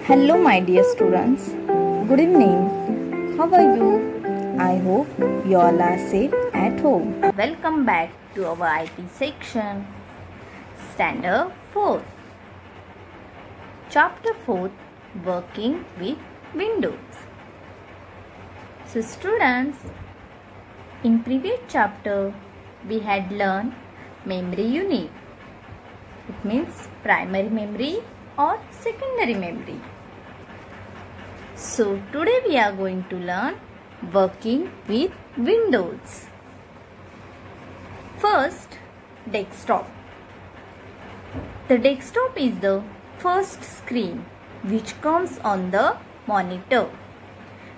Hello, my dear students. Good evening. How are you? I hope you all are safe at home. Welcome back to our IT section. Standard 4. Chapter 4, Working with Windows. So students, in previous chapter we had learned memory unit. It means primary memory or secondary memory. So today we are going to learn working with Windows. First, desktop. The desktop is the first screen which comes on the monitor.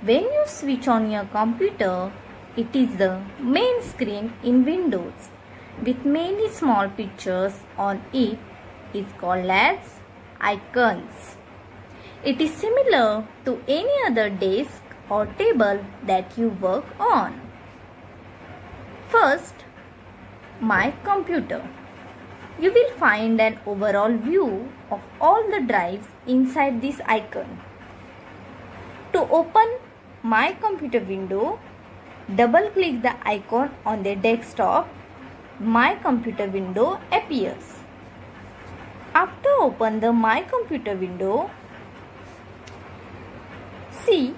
When you switch on your computer, it is the main screen in Windows with many small pictures on it is called as icons. It is similar to any other desk or table that you work on. First, my computer. You will find an overall view of all the drives inside this icon. To open my computer window, double click the icon on the desktop. My computer window appears. After open the My Computer window, see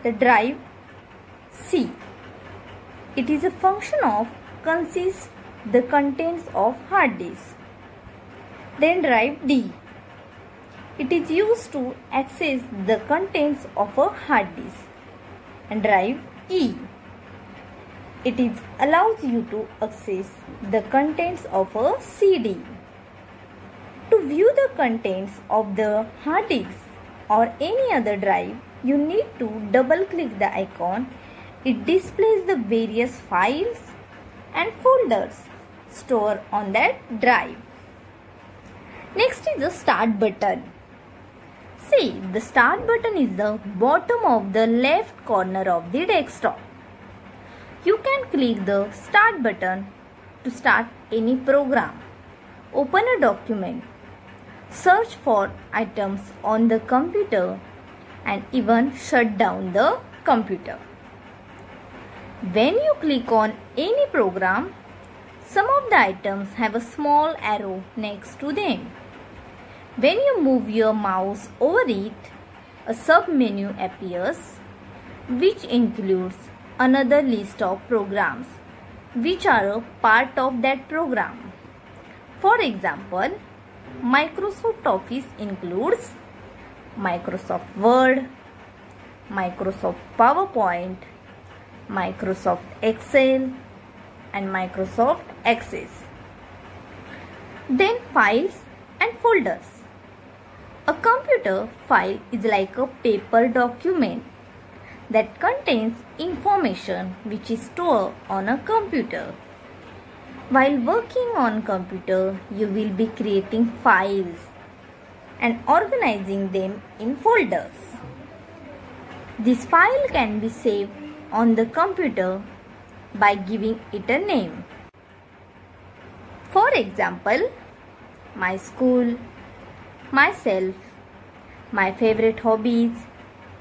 the drive C. It is a function of consists the contents of hard disk. Then drive D. It is used to access the contents of a hard disk. And drive E. It is allows you to access the contents of a CD. To view the contents of the hard disk or any other drive, you need to double click the icon. It displays the various files and folders stored on that drive. Next is the start button. See, the start button is the bottom of the left corner of the desktop. You can click the start button to start any program, open a document, search for items on the computer, and even shut down the computer. When you click on any program, some of the items have a small arrow next to them. When you move your mouse over it, a sub-menu appears which includes another list of programs which are a part of that program. For example, Microsoft Office includes Microsoft Word, Microsoft PowerPoint, Microsoft Excel, and Microsoft Access. Then files and folders. A computer file is like a paper document that contains information which is stored on a computer. While working on computer, you will be creating files and organizing them in folders. This file can be saved on the computer by giving it a name. For example, my school, myself, my favorite hobbies,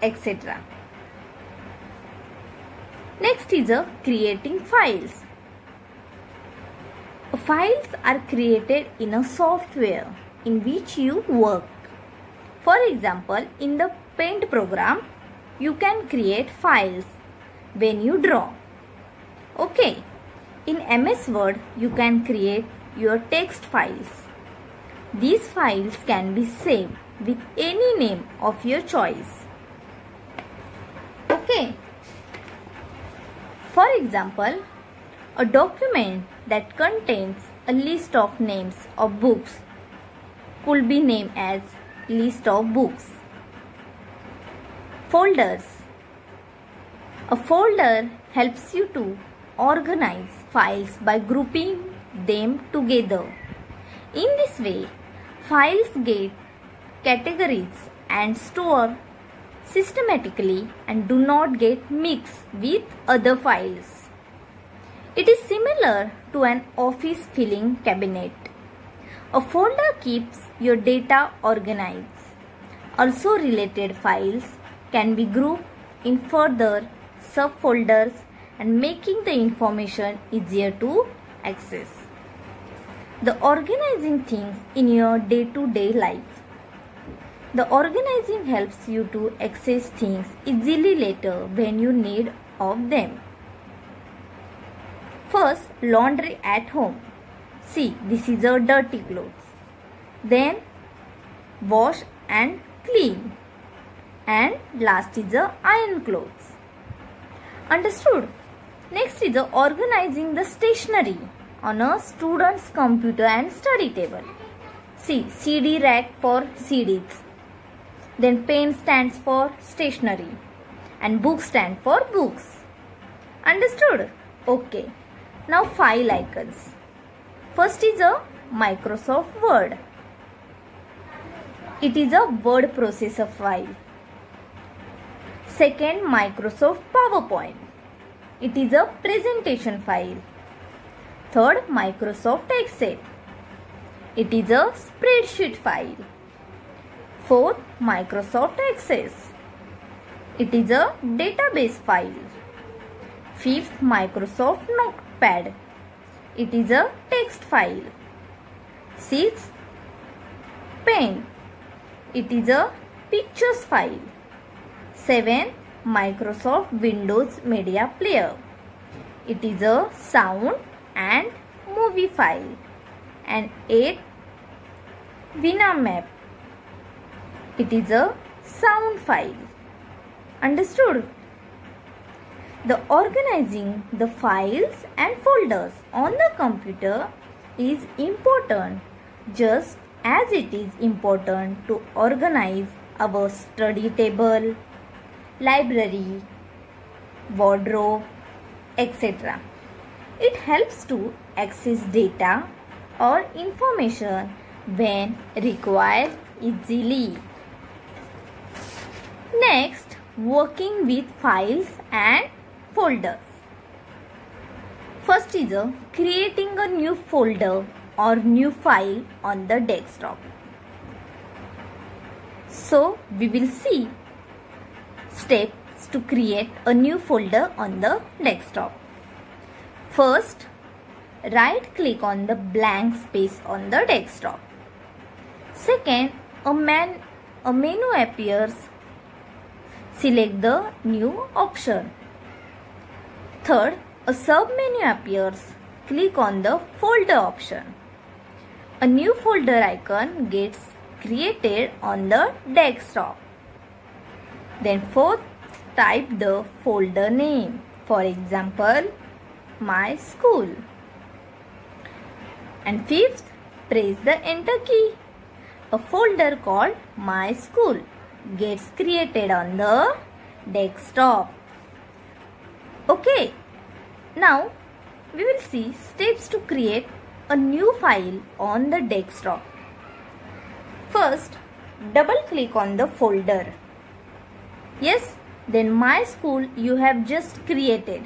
etc. Next is creating files. Files are created in a software in which you work. For example, in the Paint program, you can create files when you draw. Okay. In MS Word, you can create your text files. These files can be saved with any name of your choice. Okay. For example, a document that contains a list of names of books could be named as list of books. Folders. A folder helps you to organize files by grouping them together. In this way, files get categorized and stored systematically and do not get mixed with other files. It is similar to an office filing cabinet. A folder keeps your data organized. Also, related files can be grouped in further subfolders and making the information easier to access. The organizing things in your day-to-day life. The organizing helps you to access things easily later when you need of them. First, laundry at home. See, this is a dirty clothes. Then, wash and clean. And last is a iron clothes. Understood? Next is organizing the stationery on a student's computer and study table. See, CD rack for CDs. Then pen stands for stationery and book stand for books. Understood? Okay. Now file icons. First is a Microsoft Word. It is a word processor file. Second, Microsoft PowerPoint. It is a presentation file. Third, Microsoft Excel. It is a spreadsheet file. Fourth, Microsoft Access. It is a database file. Fifth, Microsoft Notepad. It is a text file. Sixth, Paint. It is a pictures file. Seventh, Microsoft Windows Media Player. It is a sound and movie file. And eighth, Winamp. It is a sound file. Understood? The organizing the files and folders on the computer is important just as it is important to organize our study table, library, wardrobe, etc. It helps to access data or information when required easily. Next, working with files and folders. First is creating a new folder or new file on the desktop. So, we will see steps to create a new folder on the desktop. First, right click on the blank space on the desktop. Second, a menu appears. Select the new option. Third, a sub-menu appears. Click on the folder option. A new folder icon gets created on the desktop. Then fourth, type the folder name. For example, my school. And fifth, press the enter key. A folder called my school gets created on the desktop. Okay, now we will see steps to create a new file on the desktop. First, double click on the folder. Yes, then my school you have just created.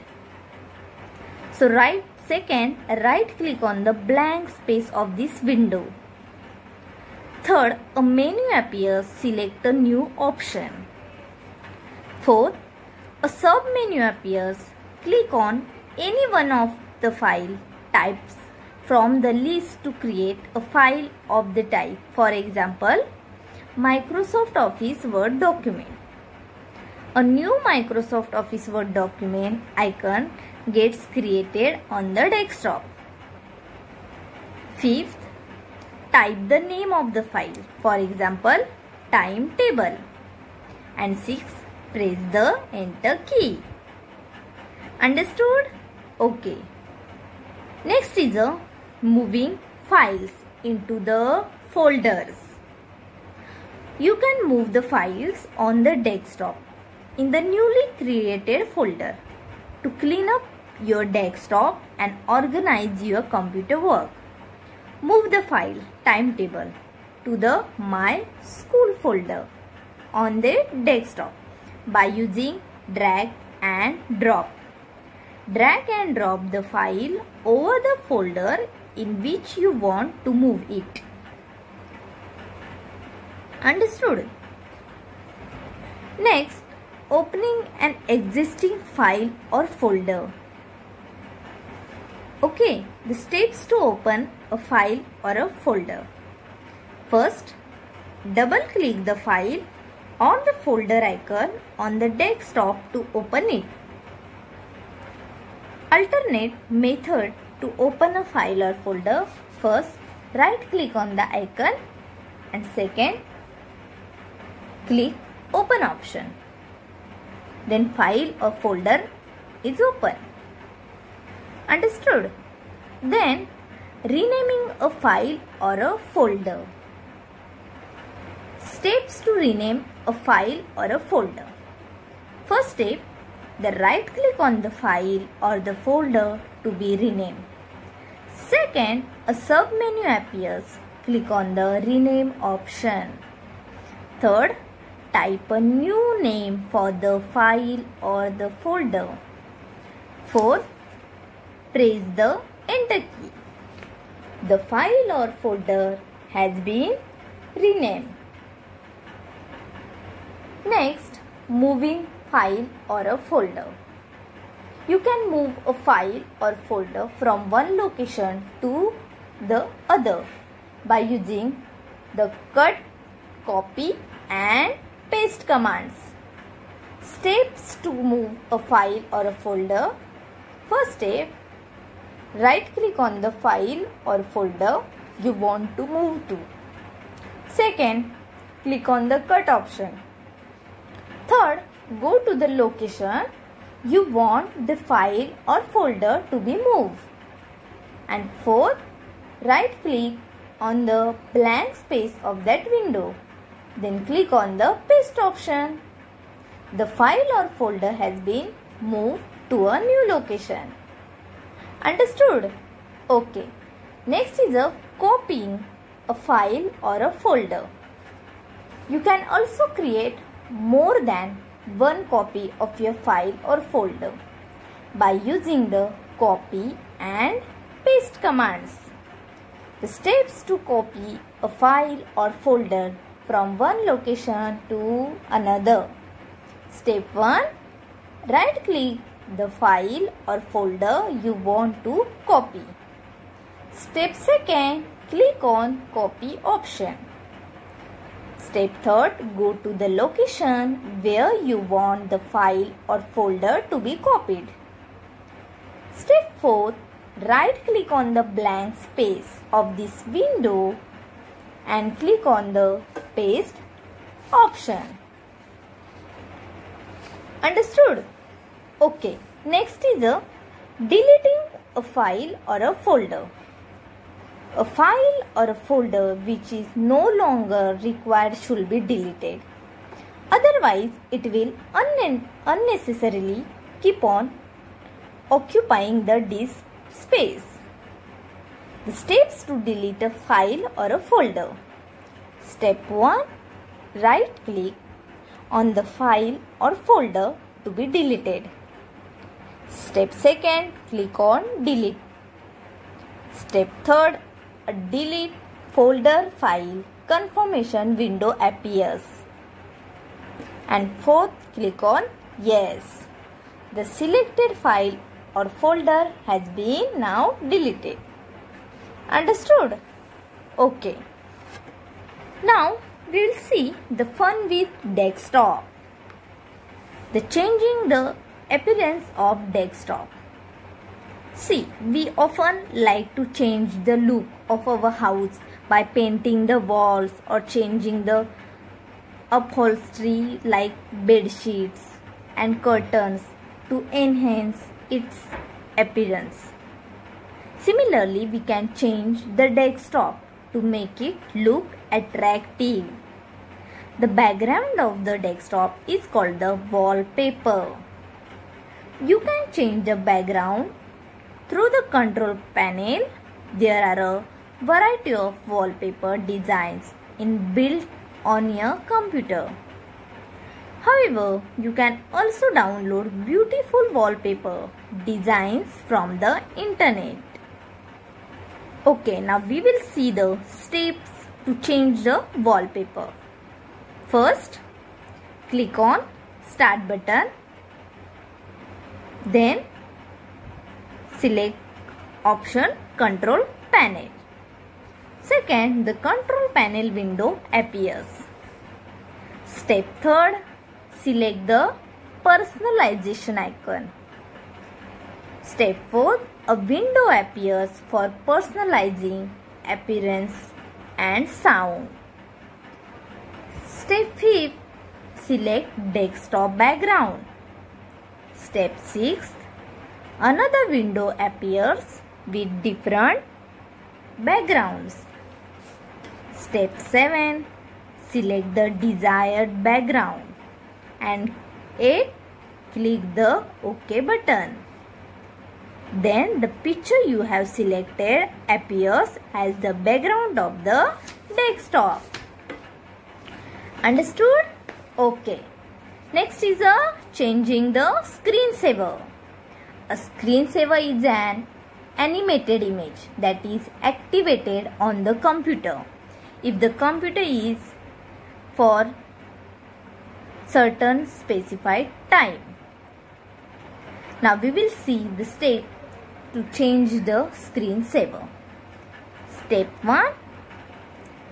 So right click on the blank space of this window. Third, a menu appears. Select a new option. Fourth, a sub-menu appears. Click on any one of the file types from the list to create a file of the type. For example, Microsoft Office Word document. A new Microsoft Office Word document icon gets created on the desktop. Fifth, type the name of the file. For example, timetable. And sixth, press the enter key. Understood? Okay. Next is moving files into the folders. You can move the files on the desktop in the newly created folder to clean up your desktop and organize your computer work. Move the file timetable to the My School folder on the desktop by using drag and drop. Drag and drop the file over the folder in which you want to move it. Understood? Next, opening an existing file or folder. Okay, the steps to open a file or a folder. First, double click the file or the folder icon on the desktop to open it. Alternate method to open a file or folder. First, right click on the icon and second, click open option. Then file or folder is open. Understood? Then renaming a file or a folder. Steps to rename a file or a folder. First step, the right click on the file or the folder to be renamed. Second, a sub-menu appears. Click on the rename option. Third, type a new name for the file or the folder. Fourth, press the enter key. The file or folder has been renamed. Next, moving file or a folder. You can move a file or folder from one location to the other by using the cut, copy and paste commands. Steps to move a file or a folder. First step, right click on the file or folder you want to move to. Second, click on the cut option. Third, go to the location you want the file or folder to be moved. And fourth, right click on the blank space of that window. Then click on the paste option. The file or folder has been moved to a new location. Understood? Okay. Next is a copying a file or a folder. You can also create more than one copy of your file or folder by using the copy and paste commands. The steps to copy a file or folder from one location to another. Step 1. Right click the file or folder you want to copy. Step 2. Click on copy option. Step 3. Go to the location where you want the file or folder to be copied. Step 4. Right click on the blank space of this window and click on the paste option. Understood? Okay. Next is deleting a file or a folder. A file or a folder which is no longer required should be deleted. Otherwise, it will unnecessarily keep on occupying the disk space. The steps to delete a file or a folder. Step 1. Right click on the file or folder to be deleted. Step 2. Click on delete. Step 3. A delete folder file confirmation window appears. And 4th, click on yes. The selected file or folder has been now deleted. Understood? Okay. Now we will see the fun with desktop. The changing the appearance of desktop. See, we often like to change the look of our house by painting the walls or changing the upholstery like bed sheets and curtains to enhance its appearance. Similarly, we can change the desktop to make it look attractive. The background of the desktop is called the wallpaper. You can change the background through the control panel. There are a variety of wallpaper designs inbuilt on your computer. However, you can also download beautiful wallpaper designs from the internet. Okay, now we will see the steps to change the wallpaper. First, click on Start button. Then select option Control Panel. Second, the Control Panel window appears. Step 3, select the Personalization icon. Step 4, a window appears for personalizing appearance and sound. Step 5, select desktop background. Step 6, another window appears with different backgrounds. Step 7, select the desired background. And 8, click the OK button. Then the picture you have selected appears as the background of the desktop. Understood? Okay. Next is changing the screensaver. A screensaver is an animated image that is activated on the computer if the computer is for certain specified time. Now we will see the step to change the screensaver. Step 1,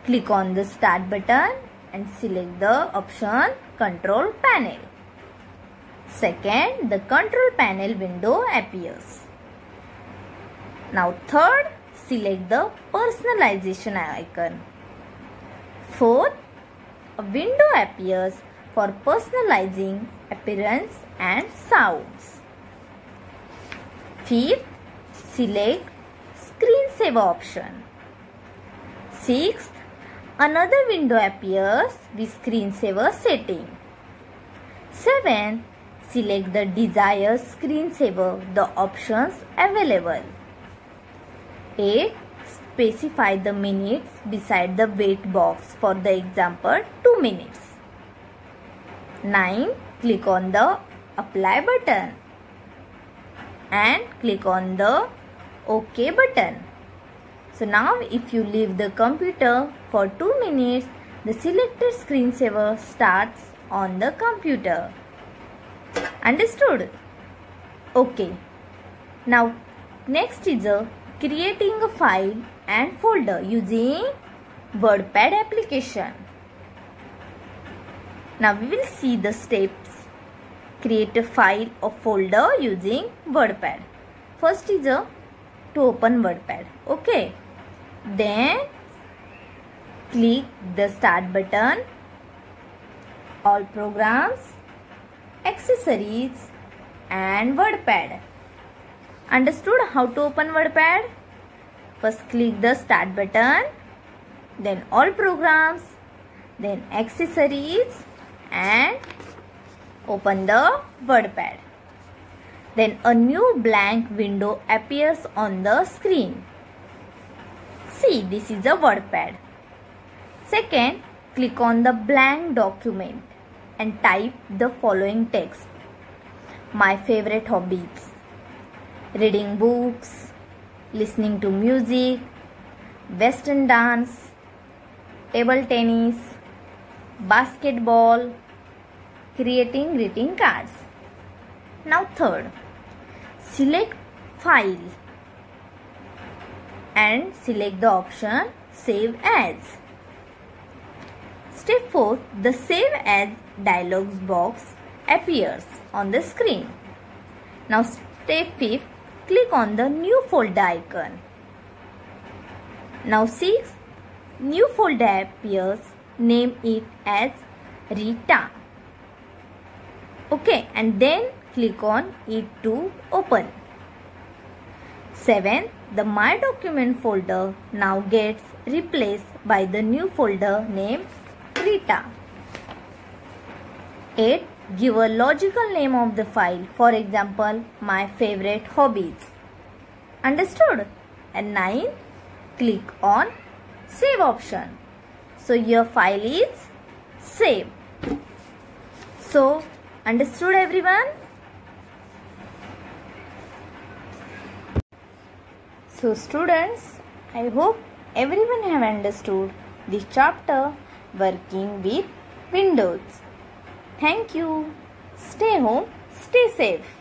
click on the Start button and select the option Control Panel. Second, the Control Panel window appears. Now third, select the Personalization icon. Fourth, a window appears for personalizing appearance and sounds. Fifth, select Screensaver option. Sixth, another window appears with screensaver setting. 7. Select the desired screensaver, the options available. 8. Specify the minutes beside the wait box, for the example 2 minutes. 9. Click on the Apply button and click on the OK button. So now if you leave the computer for 2 minutes, the selected screensaver starts on the computer. Understood? Okay. Now next is creating a file and folder using WordPad application. Now we will see the steps. Create a file or folder using WordPad. First is to open WordPad. Okay. Then click the Start button, All Programs, Accessories and WordPad. Understood how to open WordPad? First click the Start button, then All Programs, then Accessories and open the WordPad. Then a new blank window appears on the screen. See, this is a WordPad. Second, click on the blank document and type the following text. My favorite hobbies: reading books, listening to music, western dance, table tennis, basketball, creating greeting cards. Now third, select File and select the option Save As. Step 4, the Save As dialog box appears on the screen. Now step 5, click on the New Folder icon. Now 6, new folder appears. Name it as Rita. Okay, and then click on it to open. 7. The My Document folder now gets replaced by the new folder named Rita. 8. Give a logical name of the file. For example, My Favorite Hobbies. Understood? And 9. Click on Save option. So your file is saved. So understood everyone? So students, I hope everyone have understood this chapter working with Windows. Thank you. Stay home, stay safe.